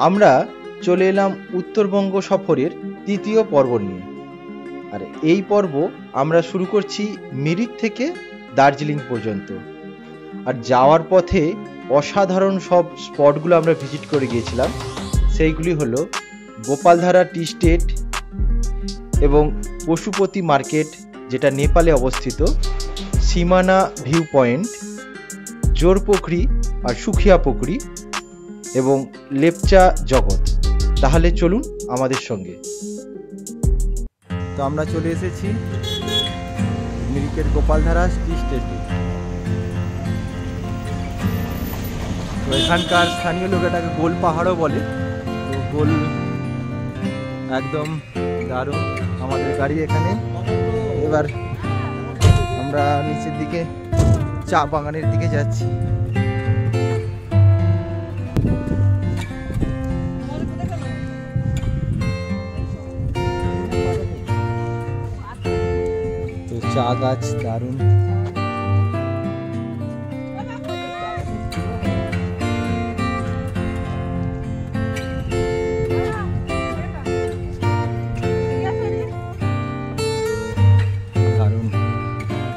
আমরা চলে এলাম উত্তরবঙ্গ সফরের তৃতীয় পর্ব নিয়ে। আর এই পর্ব আমরা শুরু করছি মিরিক থেকে দার্জিলিং পর্যন্ত। আর যাওয়ার পথে অসাধারণ সব স্পটগুলো আমরা ভিজিট করে গিয়েছিলাম। সেইগুলি হলো গোপালধারা টি স্টেট এবং পশুপতি মার্কেট, যেটা নেপালে অবস্থিত, সীমানা ভিউ পয়েন্ট, জোরপোখরি আর সুখিয়া পুকুরি এবং লেপচা জগৎ। তাহলে চলুন আমাদের সঙ্গে। তো আমরা চলে এসেছি মিরিকের গোপালধারা টি স্টেটে। তো এখানকার স্থানীয় লোক এটাকে গোল পাহাড়ও বলে। তো গোল একদম দারুণ। আমাদের গাড়ি এখানে। এবার আমরা নিচের দিকে চা বাগানের দিকে যাচ্ছি। তো চা গাছ দারুণ।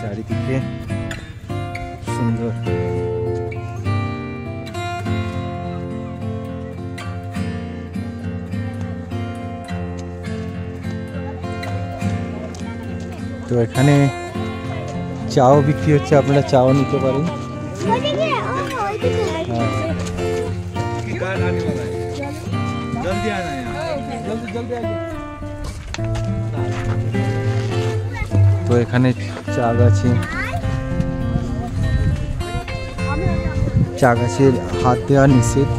চারিদিকে সুন্দর। তো এখানে চাও বিক্রি হচ্ছে, আপনারা চাও নিতে পারেন। তো এখানে চা গাছে, চা গাছের হাত দেওয়া নিষেধ।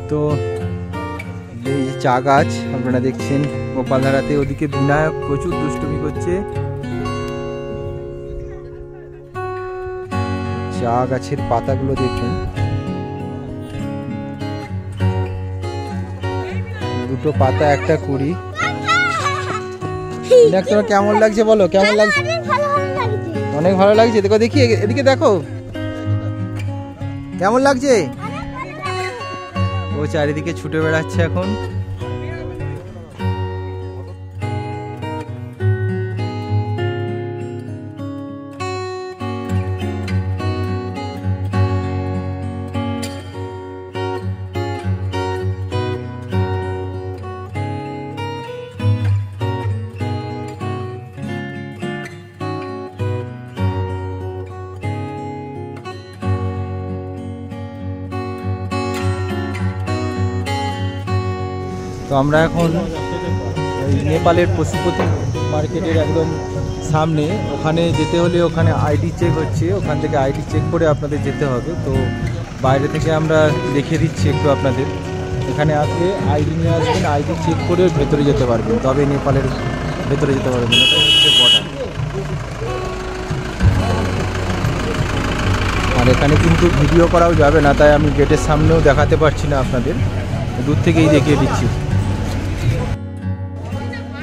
তো এই চা গাছ আপনারা দেখছেন গোপালধারাতে। ওদিকে বিনায়ক প্রচুর দুষ্টুমি করছে। চা গাছের পাতাগুলো দেখুন, দুটো পাতা একটা কুড়ি। তোমার কেমন লাগছে বলো, কেমন লাগছে? অনেক ভালো লাগছে। দেখো, দেখি এদিকে দেখো, কেমন লাগছে? ও চারিদিকে ছুটে বেড়াচ্ছে এখন। তো আমরা এখন নেপালের পশুপতি মার্কেটের একদম সামনে। ওখানে যেতে হলে ওখানে আইডি চেক হচ্ছে, ওখান থেকে আইডি চেক করে আপনাদের যেতে হবে। তো বাইরে থেকে আমরা দেখিয়ে দিচ্ছি একটু আপনাদের। এখানে আসলে আইডি নিয়ে আসবেন, আইডি চেক করে ভেতরে যেতে পারবেন, তবে নেপালের ভেতরে যেতে পারবেন। এটা হচ্ছে বর্ডার। আর এখানে কিন্তু ভিডিও করাও যাবে না, তাই আমি গেটের সামনেও দেখাতে পারছি না আপনাদের, দূর থেকেই দেখিয়ে দিচ্ছি।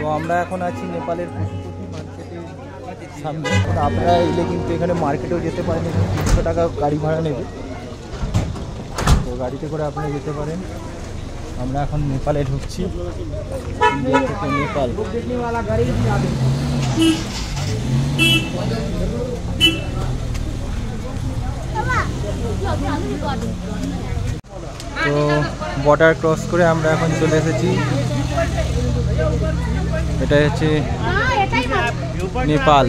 তো আমরা এখন আছি নেপালের পশুপতি মার্কেটের সামনে। আপনারা এলে কিন্তু এখানে মার্কেটেও যেতে পারেন। এখানে 300 টাকা গাড়ি ভাড়া নেবে, তো গাড়িতে করে আপনারা যেতে পারেন। আমরা এখন নেপালে ঢুকছি, ইন্ডিয়া থেকে নেপাল। তো বর্ডার ক্রস করে আমরা এখন চলে এসেছি। এটা হচ্ছে নেপাল।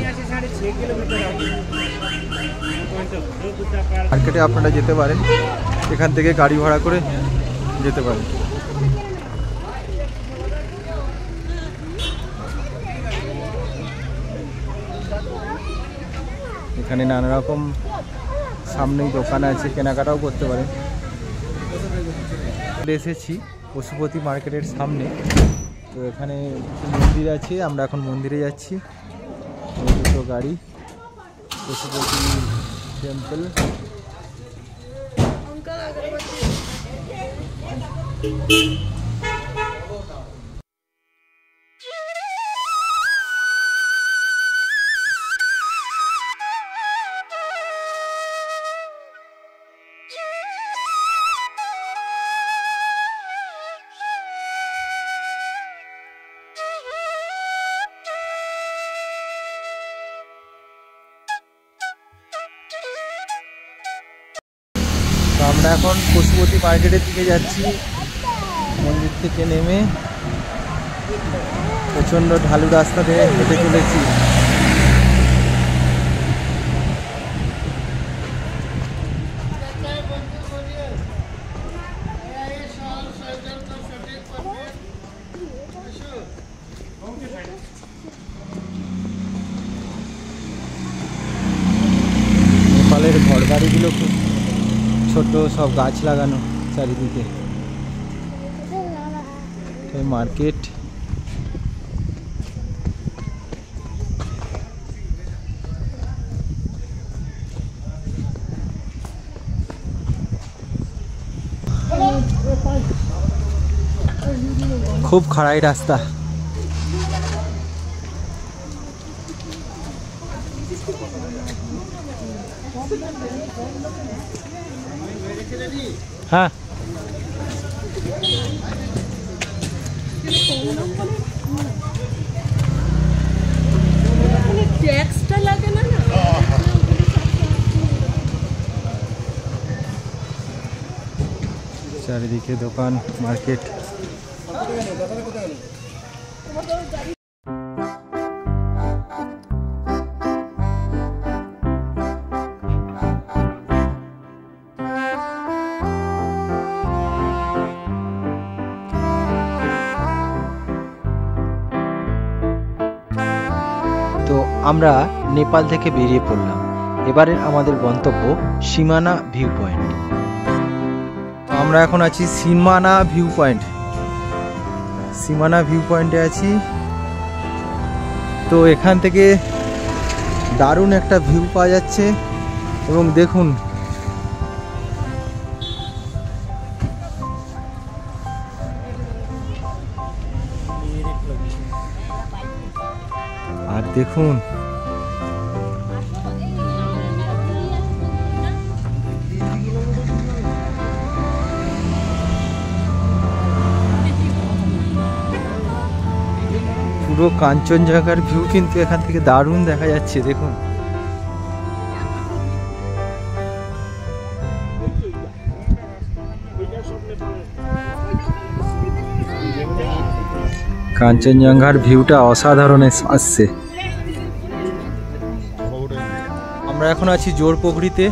মার্কেটে আপনারা যেতে পারেন, এখান থেকে গাড়ি ভাড়া করে যেতে পারেন। এখানে নানা রকম সামনেই দোকান আছে, কেনাকাটাও করতে পারেন। এসেছি পশুপতি মার্কেটের সামনে। তো এখানে মন্দির আছে, আমরা এখন মন্দিরে যাচ্ছি। দুটো গাড়ি, পশুপতি टेम्पल। আমরা এখন পশুপতি মার্কেটের দিকে যাচ্ছি। মন্দির থেকে নেমে প্রচণ্ড ঢালু রাস্তা দিয়ে হেঁটে চলেছি। নেপালের ঘরবাড়িগুলো খুব ছোট, সব গাছ লাগানো চারিদিকে। মার্কেট খুব খাড়াই রাস্তা। হ্যাঁ, ট্যাক্সটা লাগে না। চারিদিকে দোকান, মার্কেট। তো আমরা নেপাল থেকে বেরিয়ে পড়লাম। এবারে আমাদের গন্তব্য সীমানা ভিউ পয়েন্ট। আমরা এখন আছি সীমানা ভিউ পয়েন্ট। সীমানা ভিউ পয়েন্টে আছি। তো এখান থেকে দারুণ একটা ভিউ পাওয়া যাচ্ছে এবং দেখুন আর দেখুন পুরো কাঞ্চনজঙ্ঘার ভিউ কিন্তু এখান থেকে দারুণ দেখা যাচ্ছে। দেখুন কাঞ্চনজঙ্ঘার ভিউটা অসাধারণ আসছে। আমরা এখন আছি জোরপোখরিতে।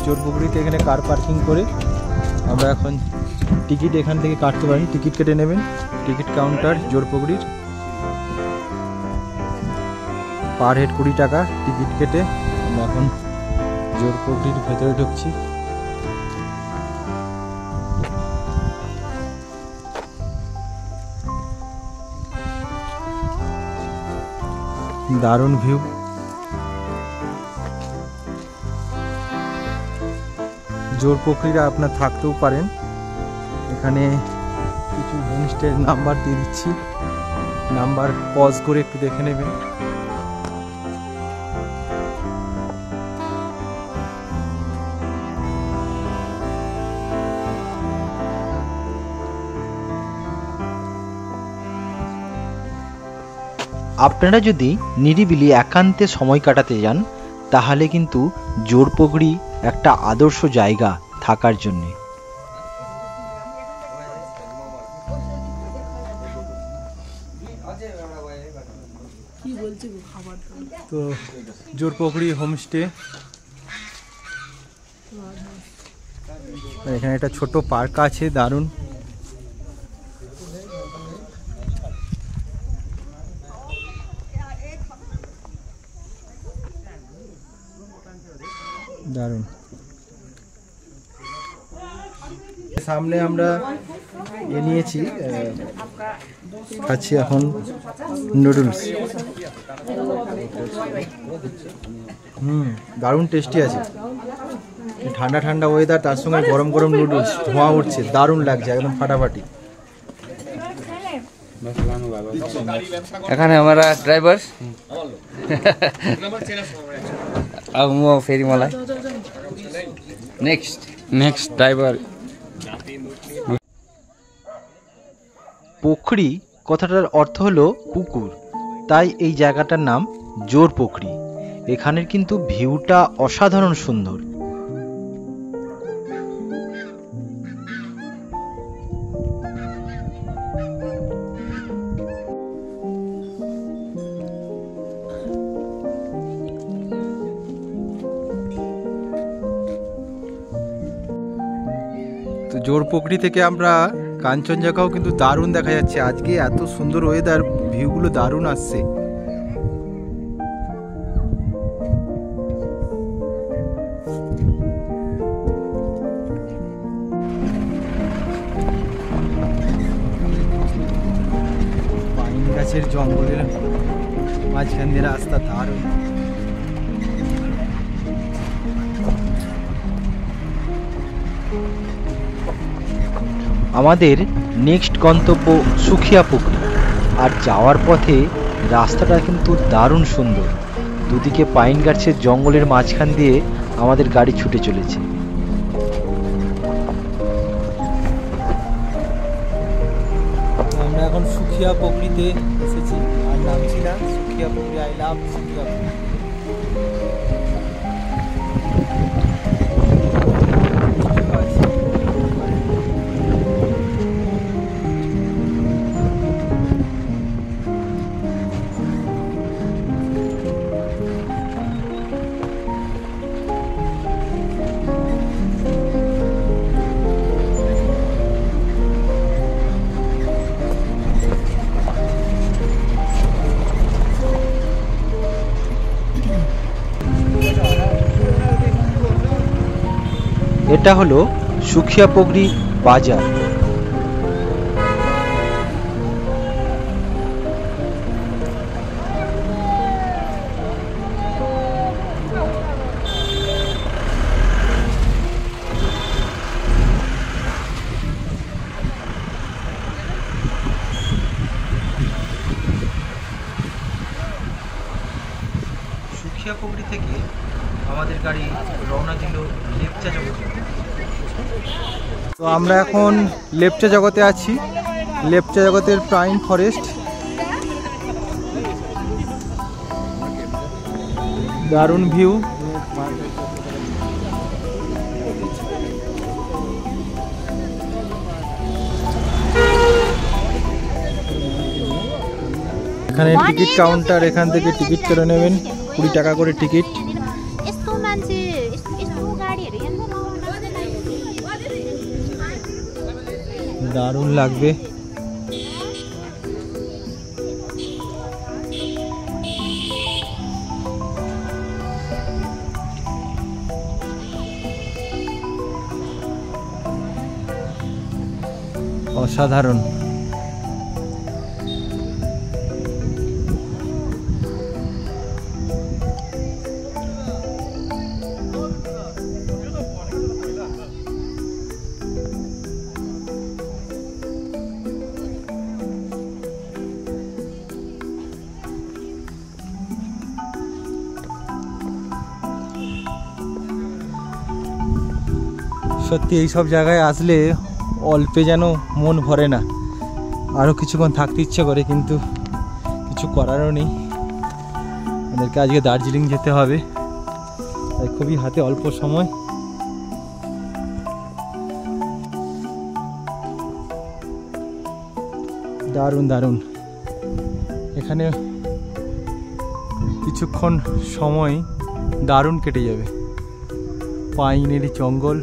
জোরপোখরিতে এখানে কার পার্কিং করে আমরা এখন টিকিট এখান থেকে কাটতে পারি। টিকিট কেটে নেবেন। টিকিট কাউন্টার জোরপোখরির, পার হেড 20 টাকা টিকিট কেটে আমরা এখন জোরপোখরির ভেতরে ঢুকছি। দারুণ ভিউ। জোরপোখরিরা আপনার থাকতেও পারেন। এখানে কিছু হোমস্টের নাম্বার দিয়ে দিচ্ছি, নাম্বার পজ করে একটু দেখে নেবেন। আপনারা যদি নিরিবিলি একান্তে সময় কাটাতে যান তাহলে কিন্তু জোরপোখরি একটা আদর্শ জায়গা থাকার জন্য। তো জোরপোখরি হোমস্টে, এখানে একটা ছোট পার্ক আছে দারুণ। দারুণ। সামনে আমরা নিয়েছি, খাচ্ছি এখন নুডলস। দারুণ টেস্টি আছে। ঠান্ডা ঠান্ডা ওয়েদার, তার সঙ্গে গরম গরম নুডলস, ধোঁয়া উঠছে, দারুণ লাগছে, একদম ফাটাফাটি। এখানে हमारा ड्राइभर अब म फेरि मलाई नेक्स्ट ड्राइभर। পোখরি কথাটার অর্থ হলো পুকুর, তাই এই জায়গাটার নাম জোর পোখরি। এখানের কিন্তু ভিউটা অসাধারণ সুন্দর। তো জোর পোখরি থেকে আমরা কাঞ্চনজঙ্ঘাও কিন্তু দারুণ দেখা যাচ্ছে। আজকে এত সুন্দর ওয়েদার, ভিউগুলো দারুণ আসছে। পাইন গাছের জঙ্গলের মাঝখান দিয়ে রাস্তা দারুণ। আমাদের নেক্সট গন্তব্য সুখিয়া পুকুর। আর যাওয়ার পথে রাস্তাটা কিন্তু দারুণ সুন্দর, দুদিকে পাইন গাছের জঙ্গলের মাঝখান দিয়ে আমাদের গাড়ি ছুটে চলেছে। আমরা এখন সুখিয়া পুকুরিতে এসেছি, আর নামছি না সুখিয়া পুকুরি। I love Sukhia Pokhri. এটা হলো সুখিয়া পুকুরি বাজার। সুখিয়া পুকুরি থেকে আমাদের গাড়ি রওনা দিল লেপচা জগতে। তো আমরা এখন লেপচা জগতে আছি, লেপচা জগতের প্রাইম ফরেস্ট। দারুণ ভিউ। এখানে টিকিট কাউন্টার, এখান থেকে টিকিট করে নেবেন, 20 টাকা করে টিকিট। দারুণ লাগবে। অসাধারণ। সত্যি এই সব জায়গায় আসলে অল্পে যেন মন ভরে না, আরও কিছুক্ষণ থাকতে ইচ্ছে করে, কিন্তু কিছু করারও নেই। আমাদেরকে আজকে দার্জিলিং যেতে হবে, তাই খুবই হাতে অল্প সময়। দারুণ দারুণ। এখানে কিছুক্ষণ সময় দারুণ কেটে যাবে। পাইনের জঙ্গল,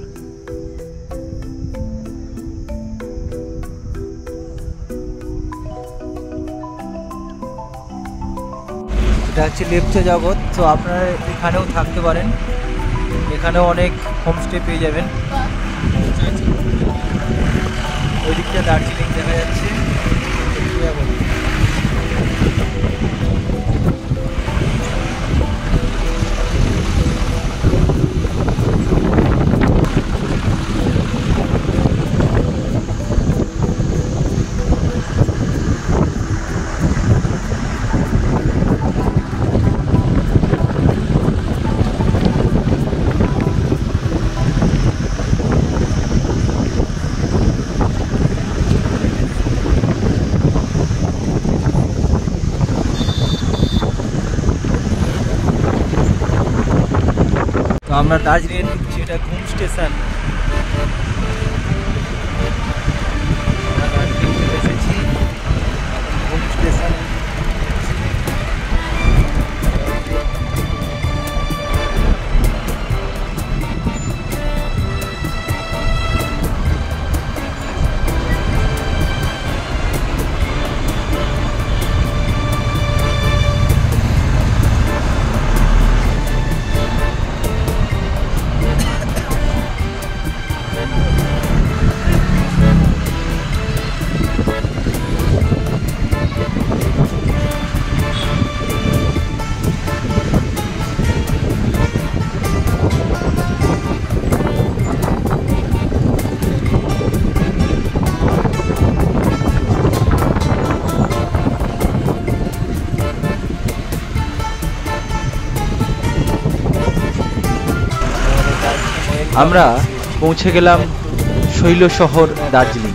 এটা হচ্ছে লেপচা জগৎ। তো আপনারা এখানেও থাকতে পারেন, এখানেও অনেক হোমস্টে পেয়ে যাবেন। ওই দিকটা দার্জিলিং দেখা যাচ্ছে। আমরা দার্জিলিং ঢুকছি, এটা ঘুম স্টেশন। আমরা দার্জিলিং চলে এসেছি, ঘুম স্টেশন। আমরা পৌঁছে গেলাম শৈল শহর দার্জিলিং।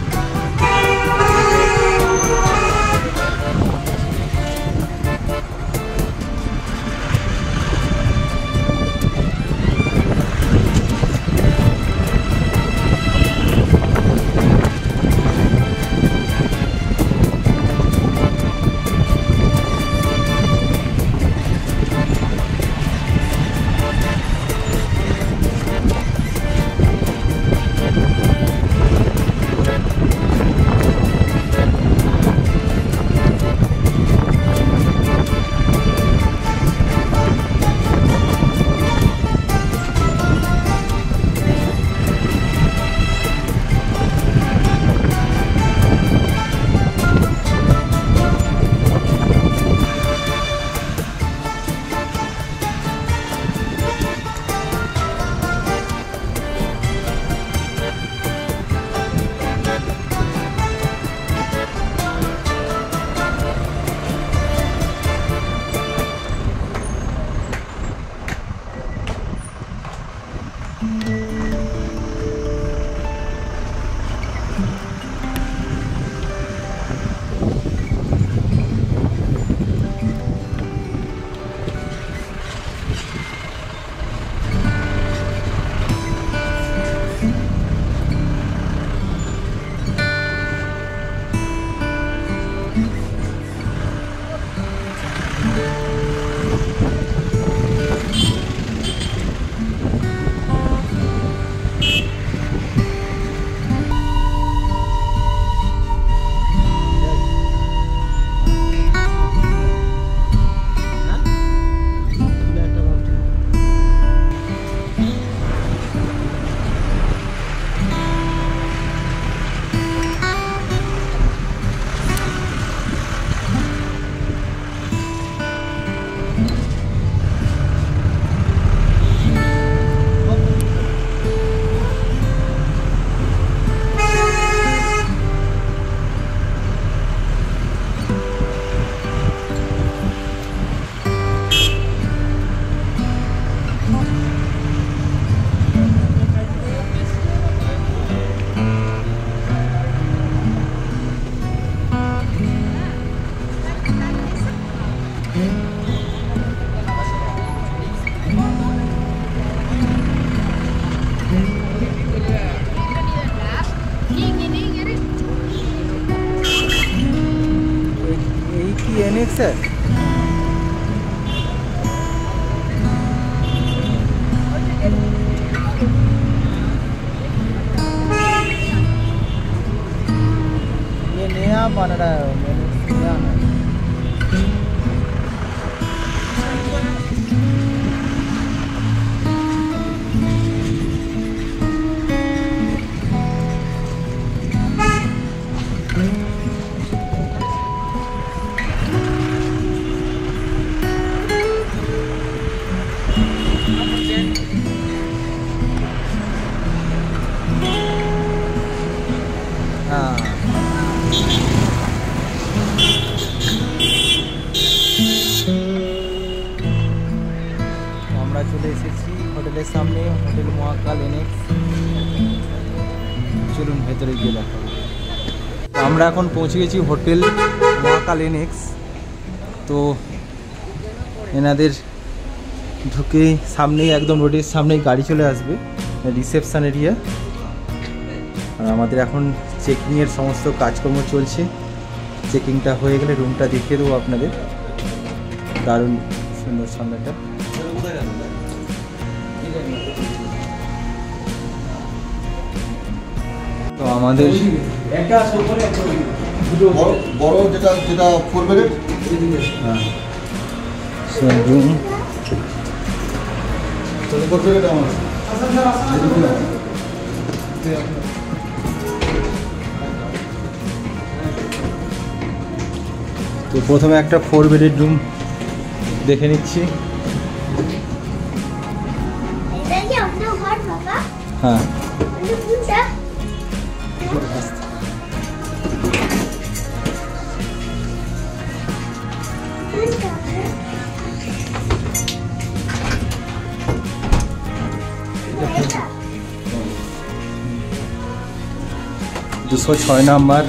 NX है। ये नया बन रहा है, मैंने सुना है। আমরা চলে এসেছি হোটেলের সামনে, হোটেল মহাকাল NX। চলুন ভেতরে গিয়ে দেখা। আমরা এখন পৌঁছে গেছি হোটেল মহাকাল NX। তো এনাদের ঢুকে সামনেই একদম রোডের সামনেই গাড়ি চলে আসবে, রিসেপশন এরিয়া। আর আমাদের এখন চেকিংয়ের সমস্ত কাজকর্ম চলছে। চেকিংটা হয়ে গেলে রুমটা দেখিয়ে দেবো আপনাদের। দারুণ সুন্দর সামনেটা। তো আমাদের বড় যেটা 4 বেডের রুম। তো প্রথমে একটা 4 বেডের রুম দেখে নিচ্ছি। হ্যাঁ, দুশো 6 নাম্বার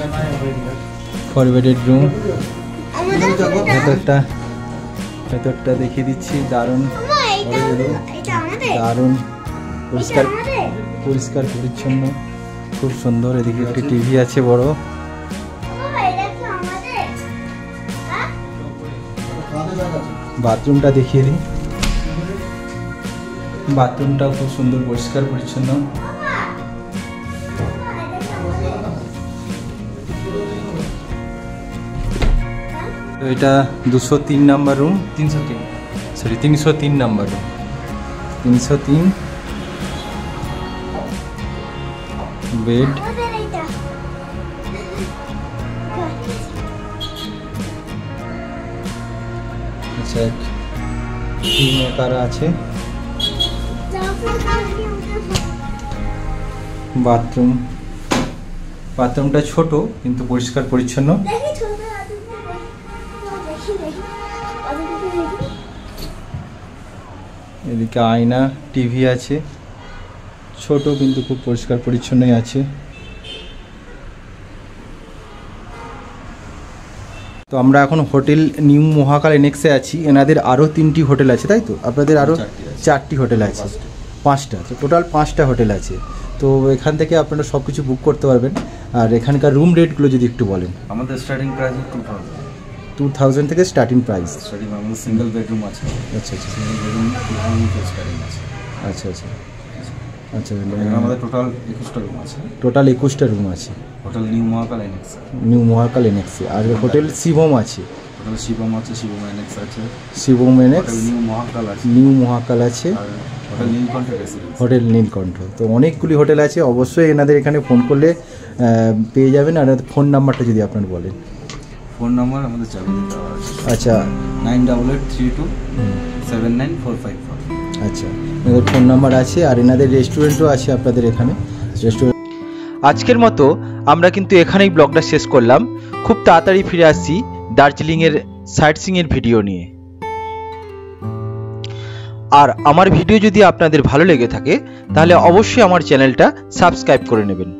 4 বেডের রুম। ভেতরটা দেখিয়ে দিচ্ছি। দারুণ দারুণ পরিষ্কার পরিচ্ছন্ন, খুব সুন্দর। এদিকে একটি টিভি আছে বড়। বাথরুমটা দেখিয়ে দিই। বাথরুমটাও খুব সুন্দর, পরিষ্কার পরিচ্ছন্ন। তো এটা 203 number room. 303 number room. 303 bed. আচ্ছা, কারা আছে। বাথরুমটা ছোট কিন্তু পরিষ্কার পরিচ্ছন্ন। এদিকে আয়না, টিভি আছে, ছোট কিন্তু খুব পরিষ্কার পরিচ্ছন্নই আছে। তো আমরা এখন হোটেল নিউ মহাকাল এনেক্সে আছি। এনাদের আরও 3টি হোটেল আছে, তাই তো? আপনাদের আরও 4টি হোটেল আছে, 5টা, টোটাল 5টা হোটেল আছে। তো এখান থেকে আপনারা সব কিছু বুক করতে পারবেন। আর এখানকার রুম রেটগুলো যদি একটু বলেন। আমাদের স্টার্টিং প্রাইস 2000 থেকে স্টার্টিং প্রাইস। আমাদের সিঙ্গেল বেডরুম আছে। আচ্ছা আচ্ছা, সিঙ্গেল বেডরুম 2000 থেকে স্টার্টিং আছে। আচ্ছা আচ্ছা আচ্ছা। আমাদের টোটাল 21টা রুম আছে। টোটাল 21টা রুম আছে হোটেল নিউ মহাকাল এনএক্স। নিউ মহাকাল এনএক্সে। আর হোটেল শিবম আছে। হোটেল শিবম আছে, শিবম এনএক্স আছে, শিবম এনএক্স, নিউ মহাকাল আছে, নিউ মহাকাল আছে, আর হোটেল নীলকণ্ঠ রেসিডেন্সি। হোটেল নীলকণ্ঠ। তো অনেকগুলি হোটেল আছে। অবশ্যই এনাদের এখানে ফোন করলে পেয়ে যাবেন। আর ফোন নাম্বারটা যদি আপনার বলেন। ফোন নাম্বার আমাদের চালিয়ে দেওয়া আছে। আচ্ছা, 9882794454। আচ্ছা, এনাদের ফোন নাম্বার আছে। আর এনাদের রেস্টুরেন্টও আছে আপনাদের এখানে। রেস্টুরেন্ট। আজকের মতো আমরা কিন্তু এখানেই ব্লগটা শেষ করলাম। খুব তাড়াতাড়ি ফিরে আসছি দার্জিলিংয়ের সাইট সিইংয়ের ভিডিও নিয়ে। আর আমার ভিডিও যদি আপনাদের ভালো লেগে থাকে তাহলে অবশ্যই আমার চ্যানেলটা সাবস্ক্রাইব করে নেবেন।